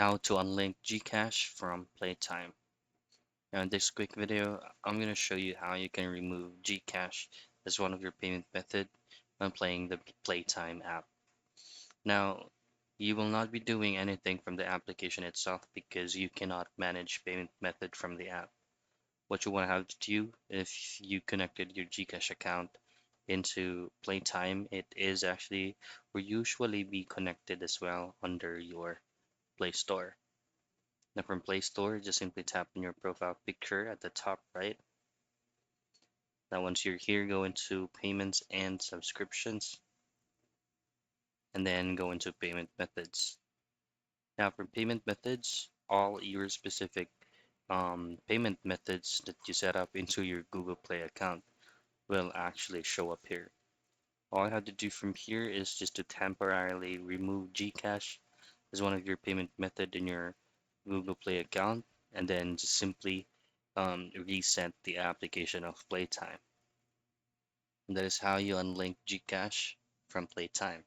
How to unlink Gcash from Playtime. Now in this quick video, I'm going to show you how you can remove Gcash as one of your payment method when playing the Playtime app. Now, you will not be doing anything from the application itself because you cannot manage payment method from the app. What you want to have to do if you connected your Gcash account into Playtime, it is actually will usually be connected as well under your Play Store. Now from Play Store, just simply tap on your profile picture at the top right. Now once you're here, go into Payments and Subscriptions, and then go into Payment Methods. Now for payment methods, all your specific payment methods that you set up into your Google Play account will actually show up here. All you have to do from here is just to temporarily remove Gcash as one of your payment method in your Google Play account, and then just simply reset the application of Playtime. And that is how you unlink Gcash from Playtime.